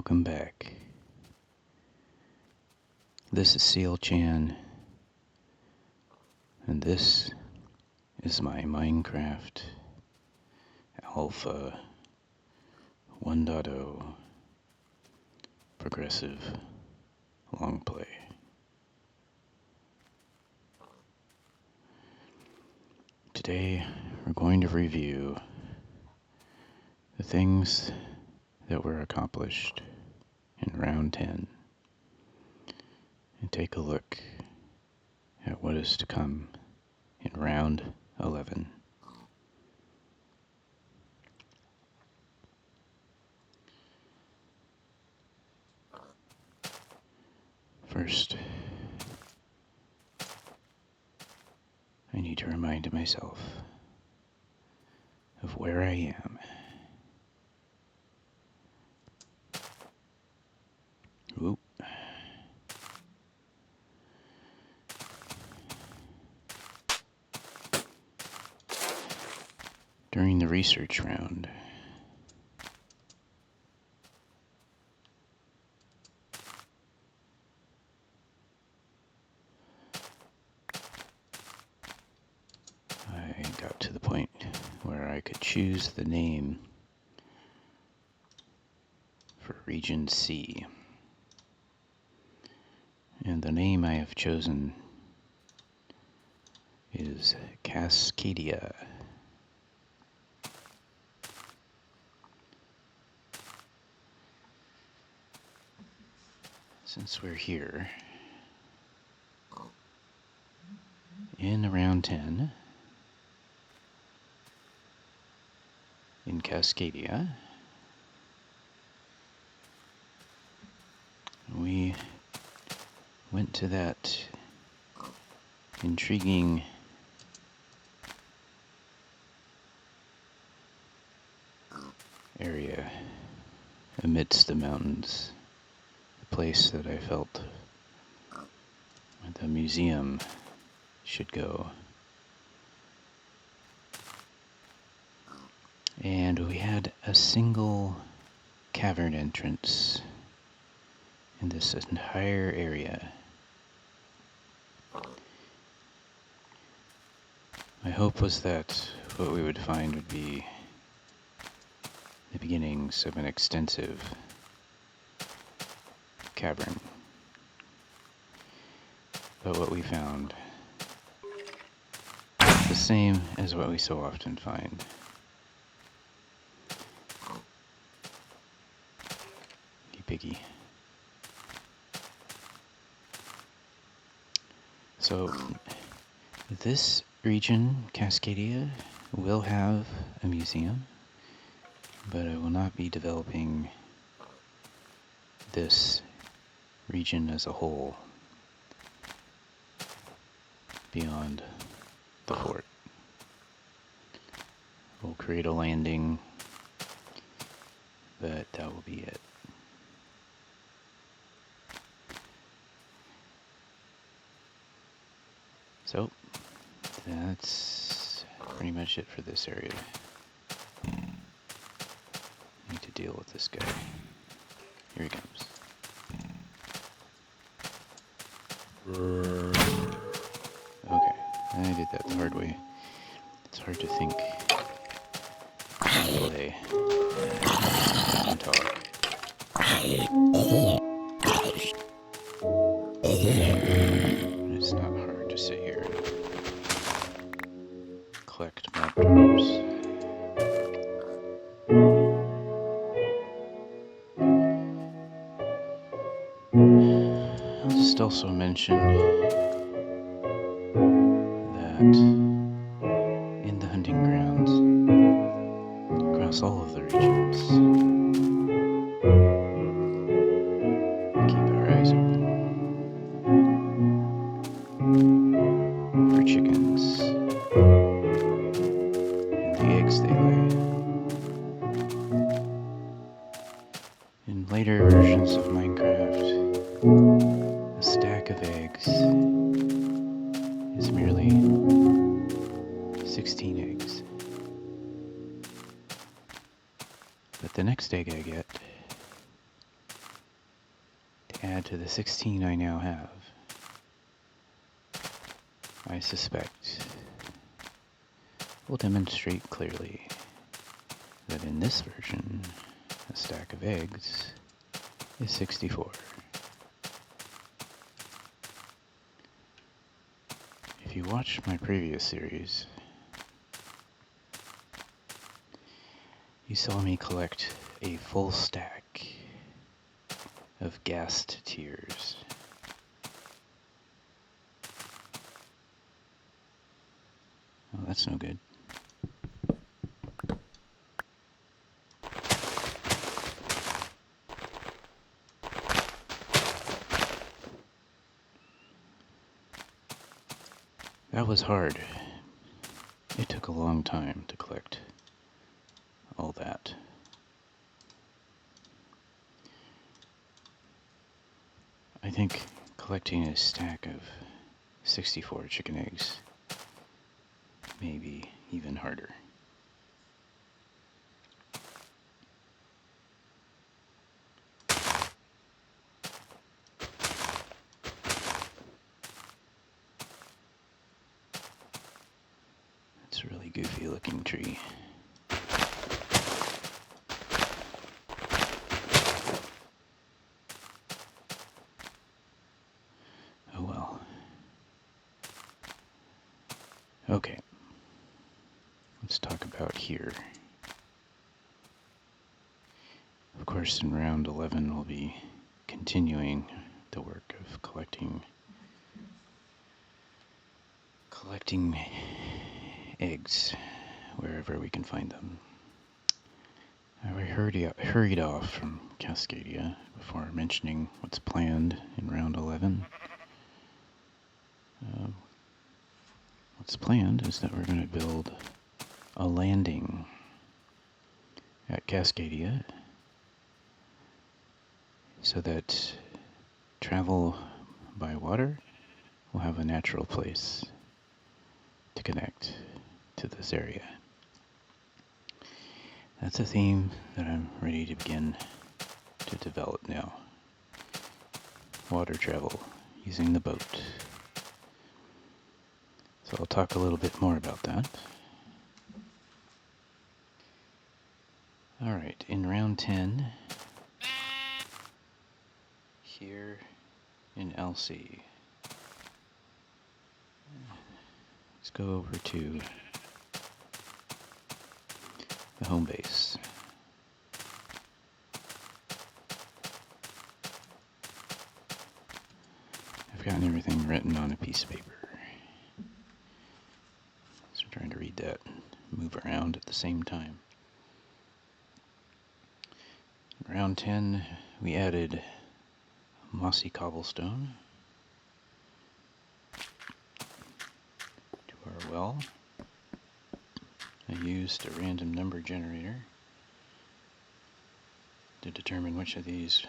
welcome back. This is Seal Chan, and this is my Minecraft Alpha 1.0 progressive long play. Today we're going to review the things that were accomplished in round 10 and take a look at what is to come in round 11. First, I need to remind myself of where I am. Oop. During the research round, I got to the point where I could choose the name for Region C. And the name I have chosen is Cascadia. Since we're here in round 10 in Cascadia, we went to that intriguing area amidst the mountains, a place that I felt the museum should go. And we had a single cavern entrance in this entire area. My hope was that what we would find would be the beginnings of an extensive cavern. But what we found was the same as what we so often find. You piggy. So, this region, Cascadia, will have a museum, but I will not be developing this region as a whole beyond the fort. We'll create a landing, but that will be it. So, that's pretty much it for this area. Need to deal with this guy. Here he comes. Okay, I did that the hard way. It's hard to think. Play. And talk. It's not hard to sit here and collect mob drops. I'll just also mention that in the hunting grounds, across all of the regions, keep our eyes open for chickens and the eggs they lay. In later versions of Minecraft, a stack of eggs is merely 16 eggs. But the next egg I get add to the 16 I now have, I suspect will demonstrate clearly that in this version, a stack of eggs is 64. If you watched my previous series, you saw me collect a full stack of gassed tears. Oh, that's no good. That was hard. It took a long time to collect all that. I think collecting a stack of 64 chicken eggs may be even harder. It's a really goofy looking tree. Oh well. Okay. Let's talk about here. Of course, in round 11, we'll be continuing the work of collecting eggs wherever we can find them. I hurried off from Cascadia before mentioning what's planned in round 11. What's planned is that we're going to build a landing at Cascadia so that travel by water will have a natural place to connect to this area. That's a theme that I'm ready to begin to develop now. Water travel using the boat. So I'll talk a little bit more about that. Alright, in round 10, here in LC, let's go over to the home base. I've gotten everything written on a piece of paper. So I'm trying to read that and move around at the same time. In round 10, we added mossy cobblestone to our well. I used a random number generator to determine which of these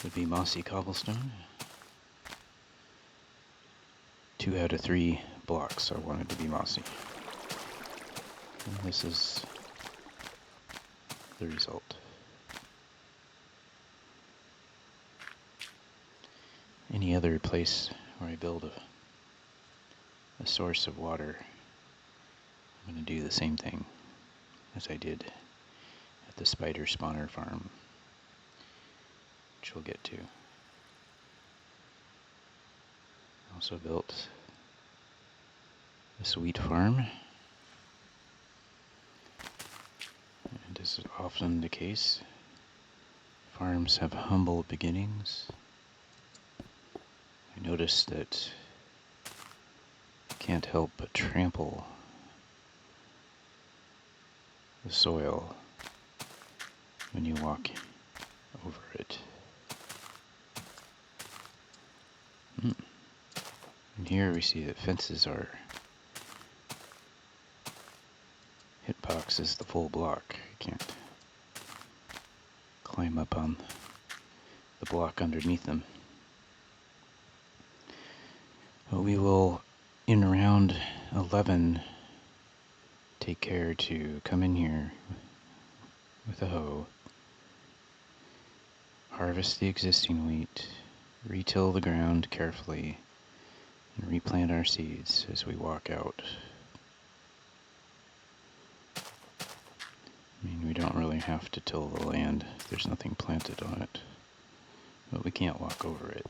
would be mossy cobblestone. 2 out of 3 blocks I wanted to be mossy. And this is the result. Any other place where I build a source of water, I'm going to do the same thing as I did at the spider spawner farm, which we'll get to. I also built this wheat farm, and as is often the case, farms have humble beginnings. I noticed that you can't help but trample the soil when you walk over it. And here we see that fences are hitbox is the full block. You can't climb up on the block underneath them. But we will, in round 11, take care to come in here with a hoe, harvest the existing wheat, re-till the ground carefully, and replant our seeds as we walk out. I mean, we don't really have to till the land. There's nothing planted on it, but we can't walk over it.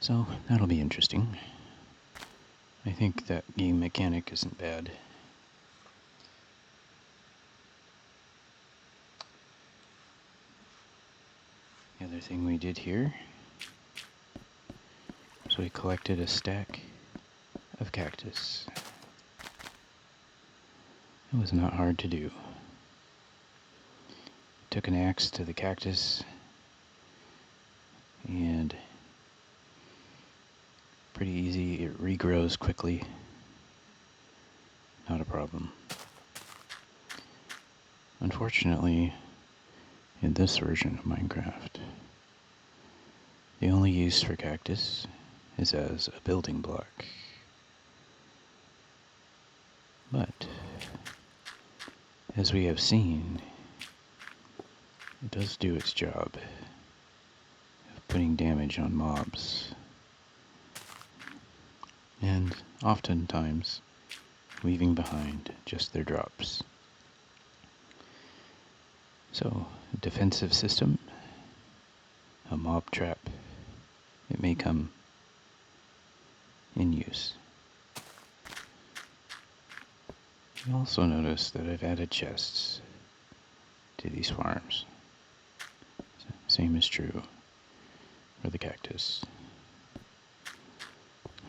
So that'll be interesting. I think that game mechanic isn't bad. The other thing we did here is we collected a stack of cactus. It was not hard to do. Took an axe to the cactus and pretty easy, it regrows quickly. Not a problem. Unfortunately, in this version of Minecraft, the only use for cactus is as a building block. But, as we have seen, it does do its job of putting damage on mobs. And oftentimes, leaving behind just their drops. So, a defensive system, a mob trap, it may come in use. You also notice that I've added chests to these farms. Same is true for the cactus.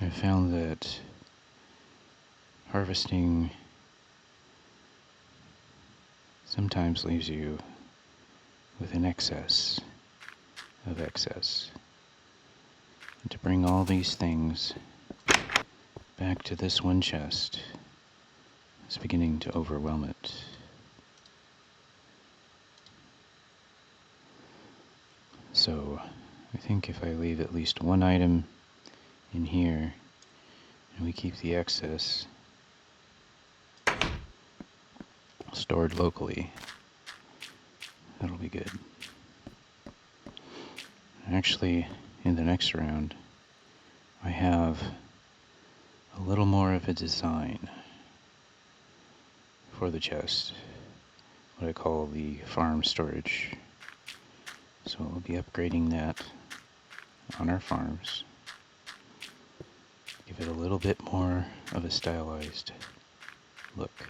I've found that harvesting sometimes leaves you with an excess of excess. And to bring all these things back to this one chest is beginning to overwhelm it. So I think if I leave at least one item in here and we keep the excess stored locally, that'll be good. Actually, in the next round, I have a little more of a design for the chest, what I call the farm storage. So we'll be upgrading that on our farms. Give it a little bit more of a stylized look.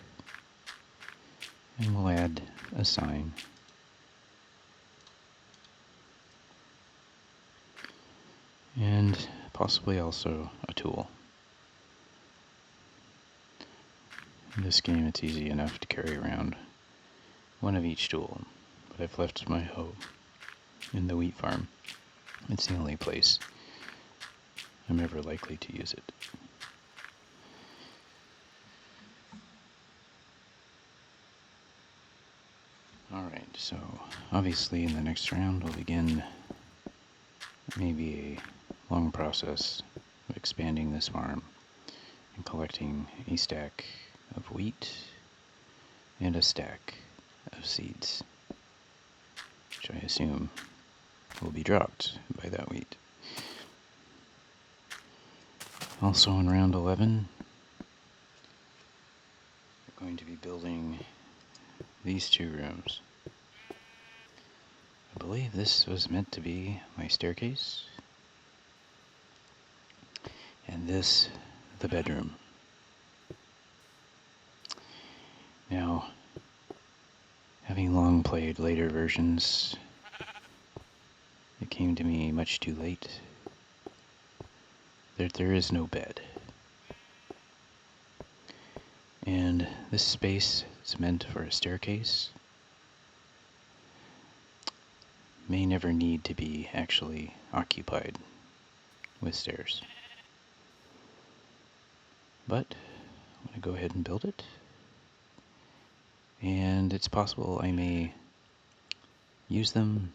And we'll add a sign. And possibly also a tool. In this game it's easy enough to carry around one of each tool, but I've left my hoe in the wheat farm. It's the only place I'm ever likely to use it. Alright, so obviously in the next round we'll begin maybe a long process of expanding this farm and collecting a stack of wheat and a stack of seeds, which I assume will be dropped by that wheat. Also in round 11, we're going to be building these two rooms. I believe this was meant to be my staircase, and this the bedroom. Now, having long played later versions, it came to me much too late that there is no bed. And this space is meant for a staircase may never need to be actually occupied with stairs. But I'm going to go ahead and build it. And it's possible I may use them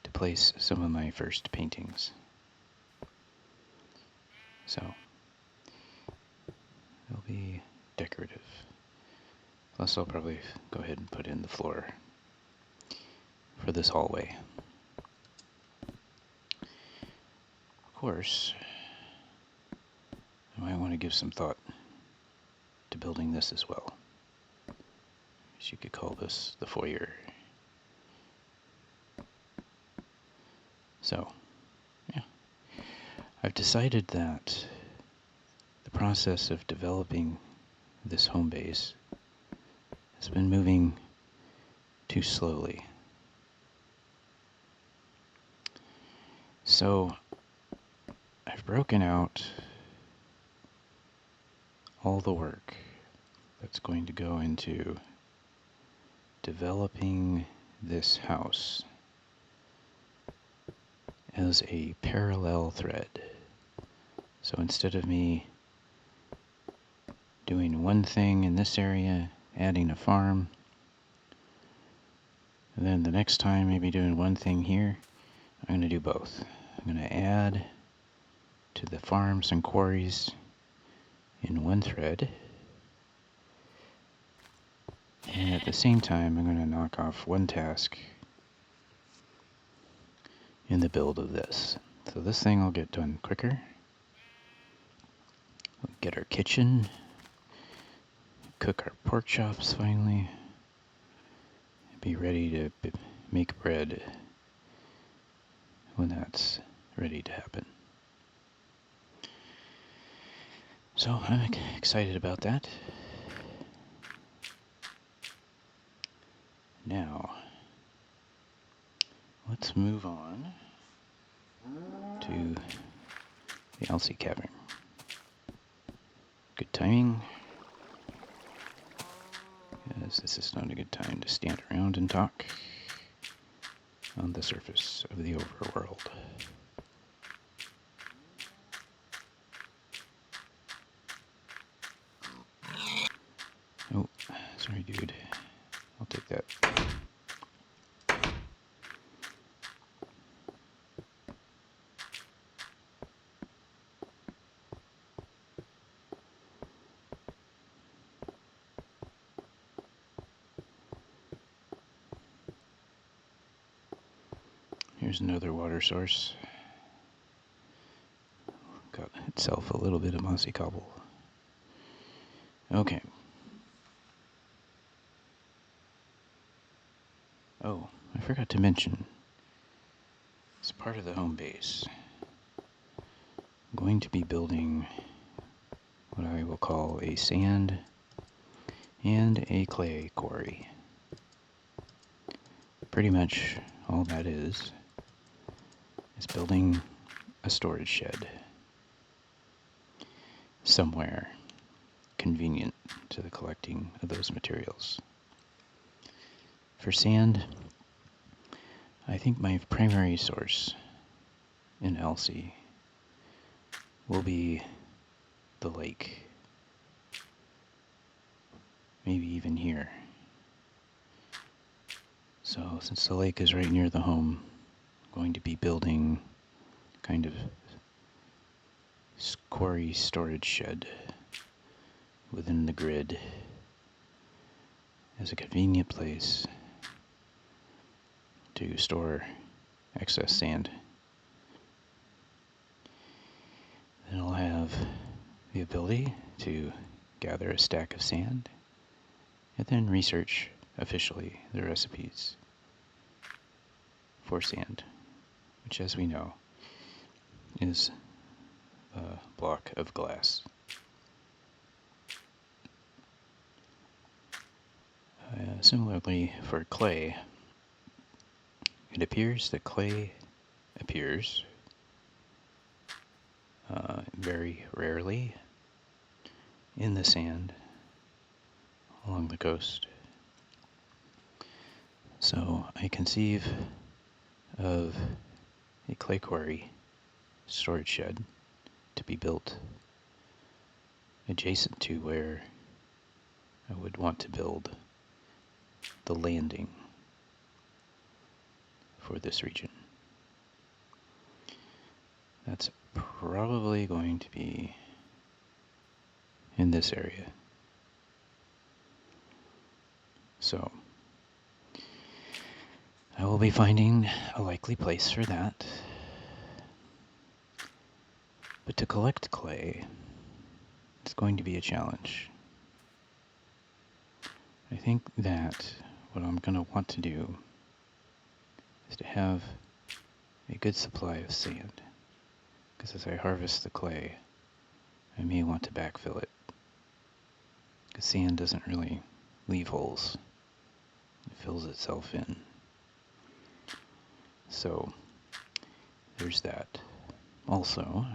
to place some of my first paintings. So, they'll be decorative. Plus I'll probably go ahead and put in the floor for this hallway. Of course, I might want to give some thought to building this as well. I guess you could call this the foyer. So, yeah. I've decided that the process of developing this home base has been moving too slowly. So, I've broken out all the work that's going to go into developing this house as a parallel thread. So instead of me doing one thing in this area, adding a farm, and then the next time maybe doing one thing here, I'm going to do both. I'm going to add to the farms and quarries in one thread, and at the same time I'm going to knock off one task in the build of this. So this thing will get done quicker. We'll get our kitchen, cook our pork chops finally, be ready to make bread when that's ready to happen. So I'm excited about that. Now, let's move on to the Elsie cavern. Good timing, as this is not a good time to stand around and talk on the surface of the overworld. Oh, sorry dude. I'll take that. Here's another water source. Got itself a little bit of mossy cobble. Okay. Oh, I forgot to mention, as part of the home base, I'm going to be building what I will call a sand and a clay quarry. Pretty much all that is building a storage shed somewhere convenient to the collecting of those materials. For sand, I think my primary source in Elsie will be the lake. Maybe even here. So since the lake is right near the home, I'm going to be building kind of quarry storage shed within the grid as a convenient place to store excess sand. Then I'll have the ability to gather a stack of sand and then research officially the recipes for sand, which, as we know, is a block of glass. Similarly, for clay, it appears that clay appears very rarely in the sand along the coast. So I conceive of a clay quarry storage shed to be built adjacent to where I would want to build the landing for this region. That's probably going to be in this area. So I will be finding a likely place for that. But to collect clay, it's going to be a challenge. I think that what I'm going to want to do is to have a good supply of sand, because as I harvest the clay, I may want to backfill it, because sand doesn't really leave holes. It fills itself in. So there's that. Also,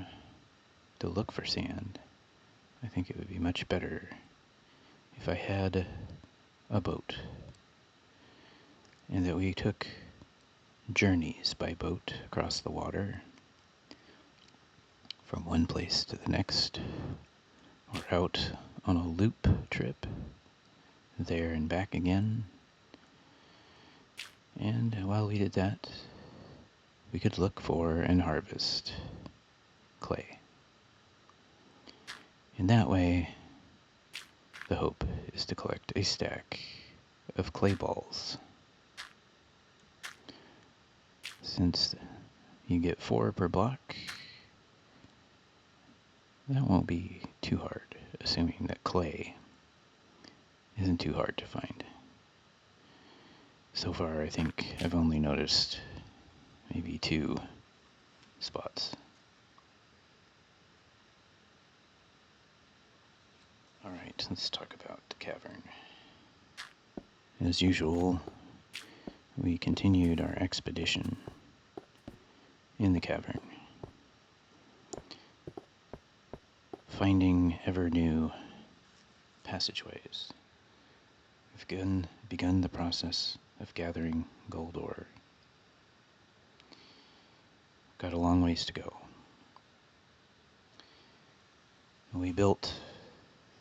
to look for sand, I think it would be much better if I had a boat, and that we took journeys by boat across the water from one place to the next, or out on a loop trip, there and back again. And while we did that, we could look for and harvest clay. In that way, the hope is to collect a stack of clay balls. Since you get 4 per block, that won't be too hard, assuming that clay isn't too hard to find. So far, I think I've only noticed maybe 2 spots. Alright, let's talk about the cavern. As usual, we continued our expedition in the cavern, finding ever new passageways. We've begun the process of gathering gold ore. Got a long ways to go. We built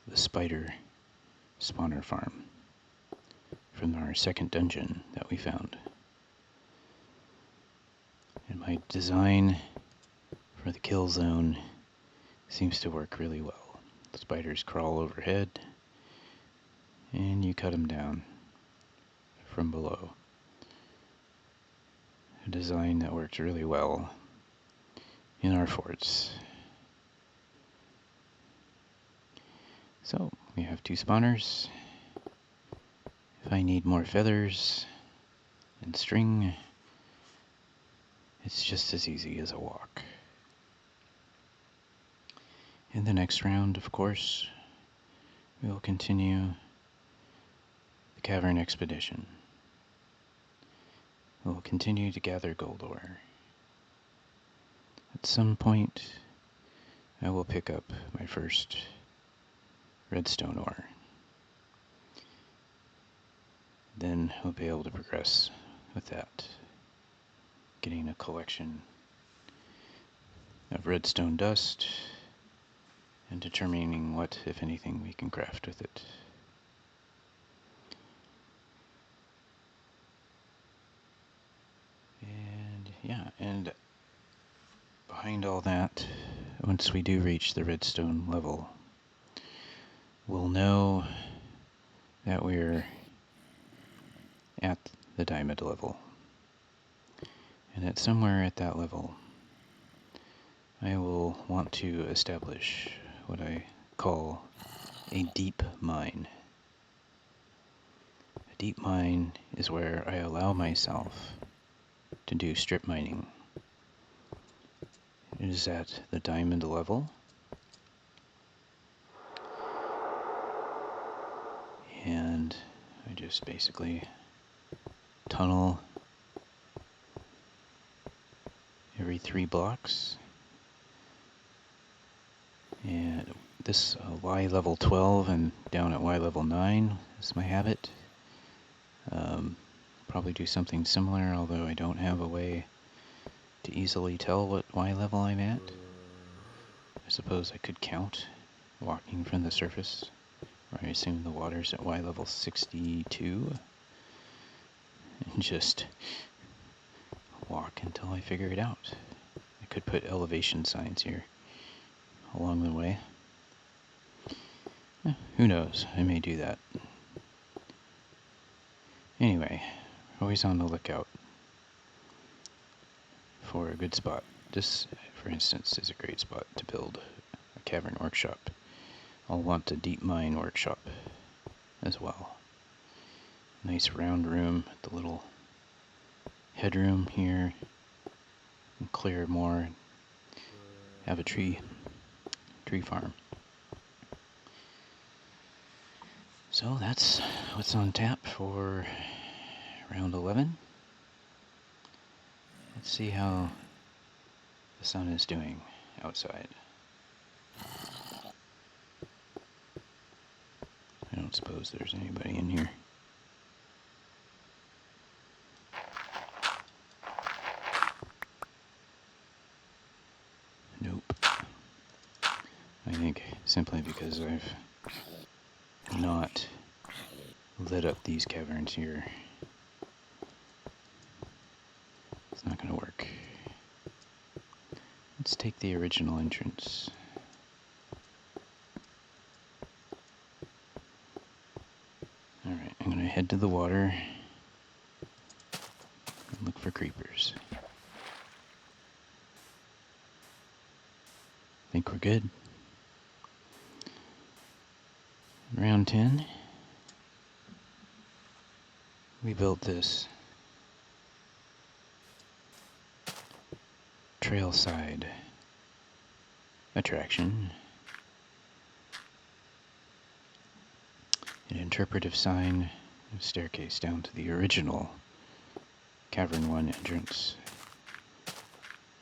the spider spawner farm from our second dungeon that we found. And my design for the kill zone seems to work really well. The spiders crawl overhead, and you cut them down from below. A design that works really well in our forts. So, we have 2 spawners. If I need more feathers and string, it's just as easy as a walk. In the next round, of course, we will continue the cavern expedition. We will continue to gather gold ore. At some point, I will pick up my first redstone ore. Then I'll be able to progress with that, getting a collection of redstone dust and determining what, if anything, we can craft with it. And yeah, and behind all that, once we do reach the redstone level, we'll know that we're at the diamond level. And that somewhere at that level, I will want to establish what I call a deep mine. A deep mine is where I allow myself to do strip mining. It is at the diamond level, and I just basically tunnel every 3 blocks. And this Y level 12 and down at Y level 9 is my habit. Probably do something similar, although I don't have a way to easily tell what Y level I'm at. I suppose I could count walking from the surface, or I assume the water's at Y level 62, and just walk until I figure it out. I could put elevation signs here along the way. Who knows? I may do that. Anyway, always on the lookout for a good spot. This, for instance, is a great spot to build a cavern workshop. I'll want a deep mine workshop as well. Nice round room, the little headroom here, and clear more, have a tree farm. So that's what's on tap for round 11. Let's see how the sun is doing outside. I don't suppose there's anybody in here. Nope. I think simply because I've not lit up these caverns here, it's not going to work. Let's take the original entrance. Alright, I'm going to head to the water and look for creepers. Think we're good. Round 10. We built this trailside attraction. An interpretive sign, a staircase down to the original Cavern 1 entrance.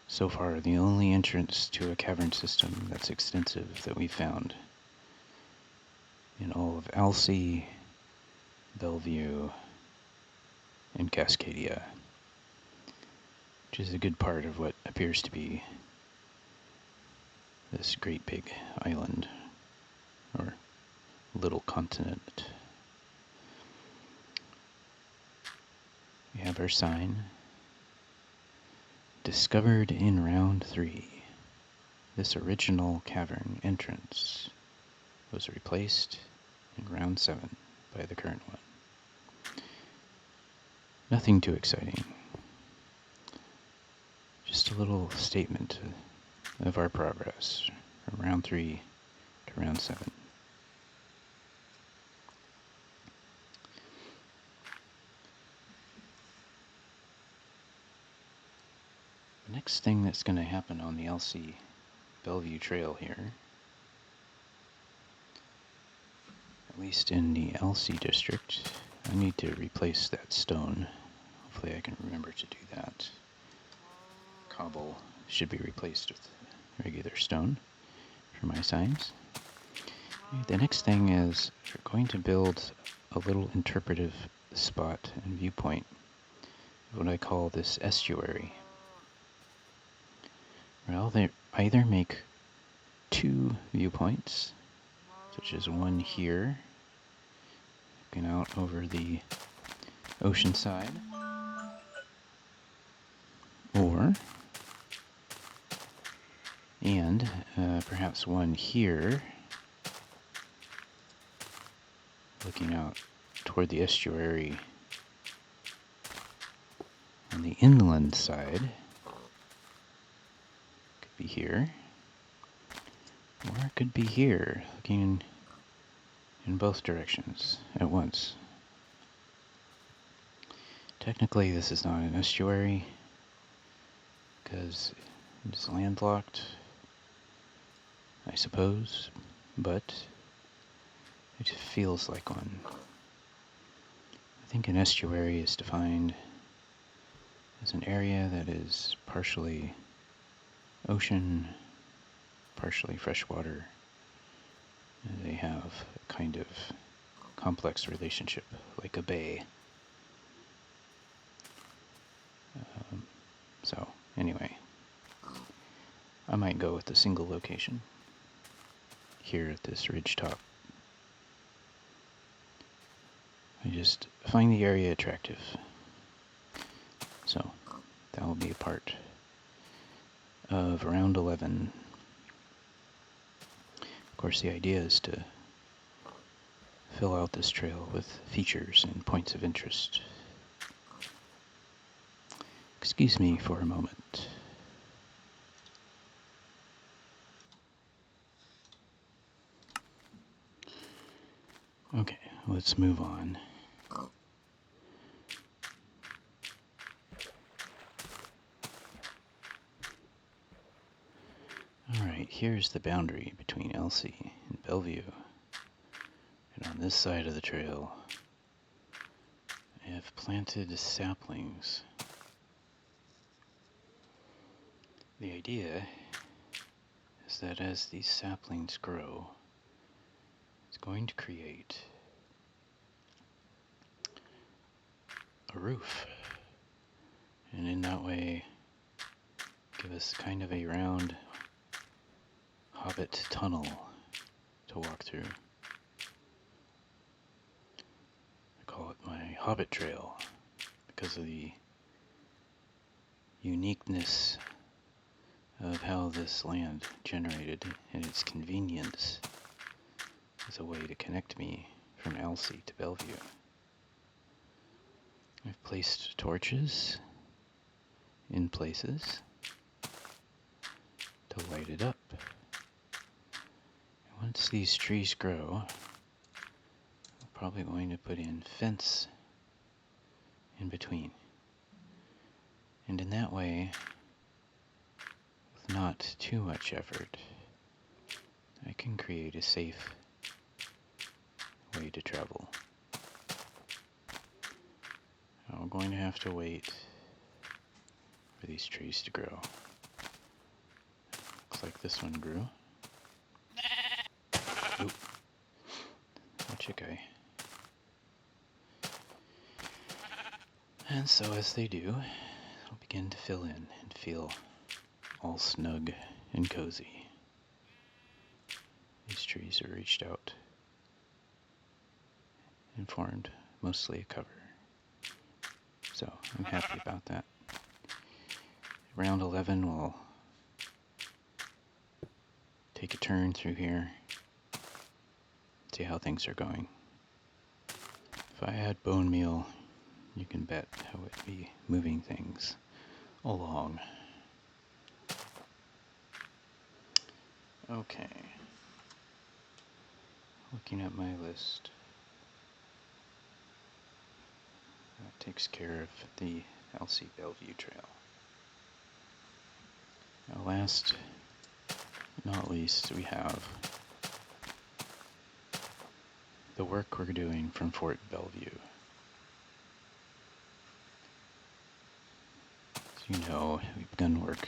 So far, the only entrance to a cavern system that's extensive that we found in all of Alsea, Bellevue, and Cascadia, which is a good part of what appears to be this great big island, or little continent. We have our sign. Discovered in round 3. This original cavern entrance was replaced in round 7 by the current one. Nothing too exciting. Just a little statement of our progress from round 3 to round 7. The next thing that's going to happen on the Alsea Bellevue Trail here, at least in the Alsea district, I need to replace that stone. Hopefully I can remember to do that. Cobble should be replaced with regular stone for my signs. The next thing is we're going to build a little interpretive spot and viewpoint, what I call this estuary. Well, they either make 2 viewpoints, such as one here, looking out over the ocean side, or, and perhaps one here, looking out toward the estuary on the inland side. Could be here, or it could be here, looking in both directions at once. Technically, this is not an estuary because it's landlocked, I suppose, but it feels like one. I think an estuary is defined as an area that is partially ocean, partially freshwater, and they have a kind of complex relationship, like a bay. So, anyway, I might go with a single location here at this ridge top. I just find the area attractive. So, that will be a part of round 11. Of course, the idea is to fill out this trail with features and points of interest. Excuse me for a moment. let's move on. Alright, here's the boundary between Elsie and Bellevue. And on this side of the trail, I have planted saplings. The idea is that as these saplings grow, it's going to create a roof. And in that way, give us kind of a round hobbit tunnel to walk through. I call it my Hobbit Trail because of the uniqueness of how this land generated and its convenience as a way to connect me from Elsie to Bellevue. I've placed torches in places to light it up. Once these trees grow, I'm probably going to put in fence in between. And in that way, with not too much effort, I can create a safe way to travel. I'm going to have to wait for these trees to grow. Looks like this one grew. Oop. Watch it, guy. And so as they do, I'll begin to fill in and feel all snug and cozy. These trees are reached out and formed mostly a cover. So I'm happy about that. Round 11 will take a turn through here, see how things are going. If I had bone meal, you can bet I would be moving things along. Okay. Looking at my list. That takes care of the Elsie Bellevue Trail. Now last but not least, we have the work we're doing from Fort Bellevue. As you know, we've begun work.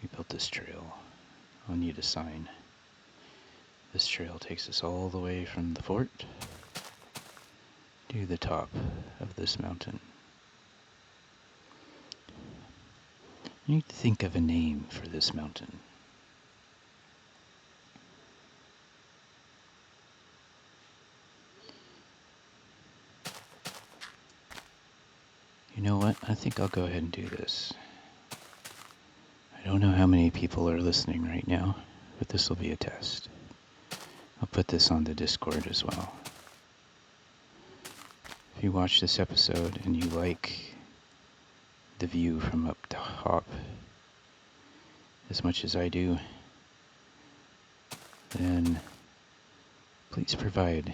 We built this trail. I'll need a sign. This trail takes us all the way from the fort to the top of this mountain. I need to think of a name for this mountain. You know what? I think I'll go ahead and do this. I don't know how many people are listening right now, but this will be a test. I'll put this on the Discord as well. If you watch this episode and you like the view from up top as much as I do, then please provide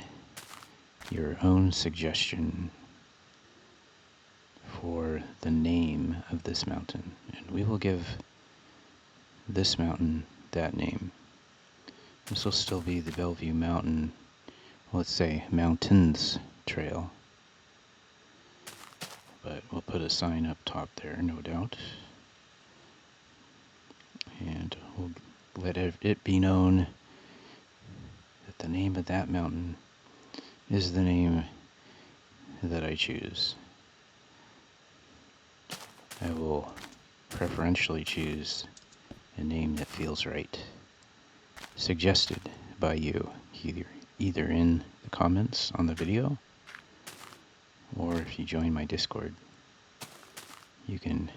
your own suggestion for the name of this mountain, and we will give this mountain that name. This will still be the Bellevue Mountain, let's say Mountains Trail, but we'll put a sign up top there, no doubt, and we'll let it be known that the name of that mountain is the name that I choose. I will preferentially choose a name that feels right, suggested by you, either in the comments on the video, or if you join my Discord, you can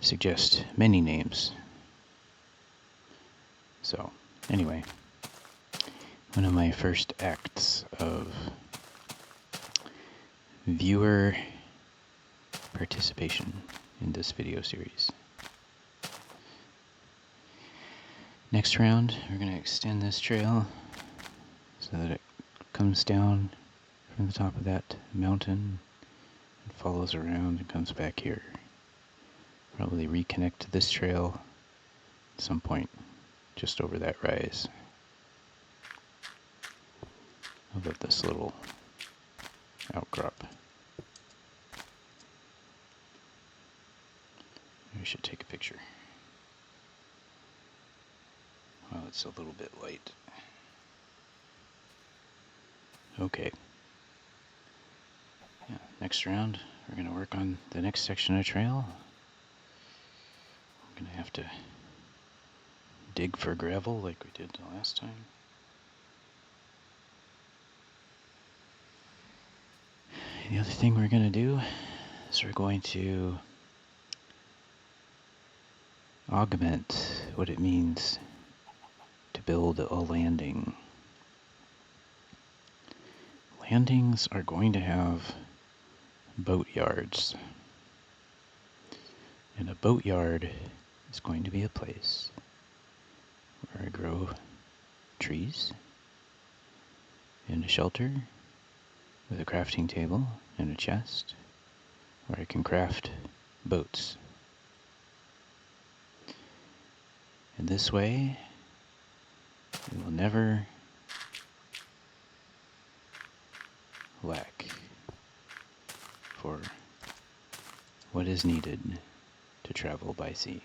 suggest many names. So, anyway, one of my first acts of viewer participation in this video series. Next round, we're going to extend this trail so that it comes down from the top of that mountain and follows around and comes back here. Probably reconnect to this trail at some point just over that rise. I love this little outcrop. I should take a picture. Well, it's a little bit light. Okay. Yeah, next round, we're going to work on the next section of trail. We're going to have to dig for gravel like we did the last time. The other thing we're going to do is we're going to augment what it means to build a landing. Landings are going to have boat yards. And a boat yard is going to be a place where I grow trees and a shelter with a crafting table and a chest where I can craft boats. And this way, we will never lack for what is needed to travel by sea.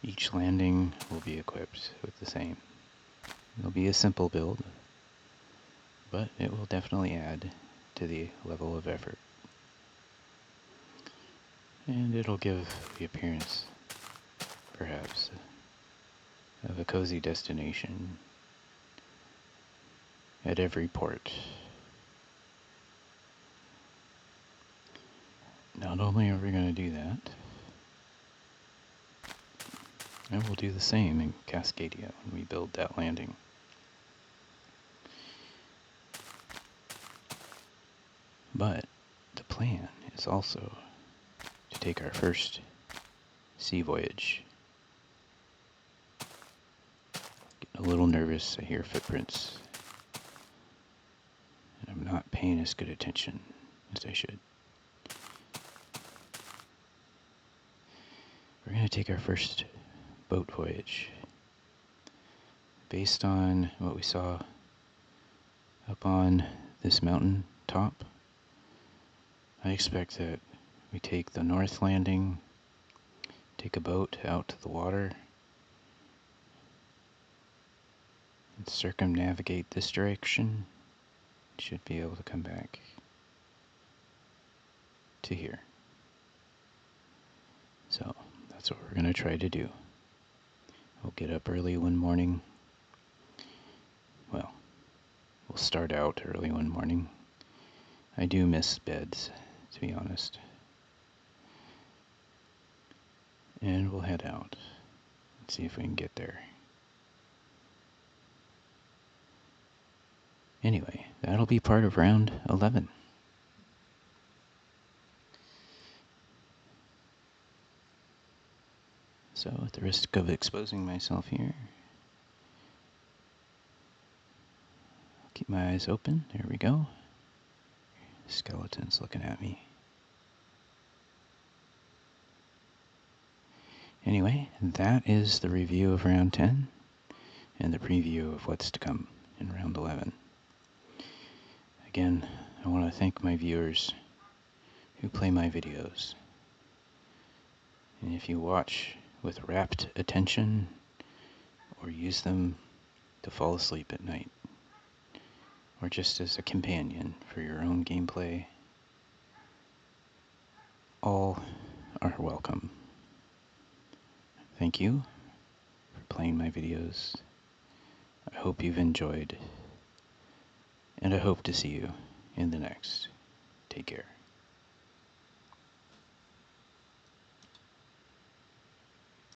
Each landing will be equipped with the same. It'll be a simple build, but it will definitely add to the level of effort. And it'll give the appearance, perhaps, of a cozy destination at every port. Not only are we going to do that, I will do the same in Cascadia when we build that landing. But the plan is also to take our first sea voyage. Getting a little nervous, I hear footprints, and I'm not paying as good attention as I should. We're going to take our first boat voyage based on what we saw up on this mountain top. I expect that we take the north landing, take a boat out to the water, and circumnavigate this direction. Should be able to come back to here. So that's what we're going to try to do. We'll get up early one morning. Well, we'll start out early one morning. I do miss beds, to be honest. And we'll head out and see if we can get there. Anyway, that'll be part of round 11. So, at the risk of exposing myself here, I'll keep my eyes open. There we go. Skeleton's looking at me. Anyway, that is the review of round 10 and the preview of what's to come in round 11. Again, I want to thank my viewers who play my videos. And if you watch with rapt attention or use them to fall asleep at night, or just as a companion for your own gameplay, all are welcome. Thank you for playing my videos. I hope you've enjoyed, and I hope to see you in the next. Take care.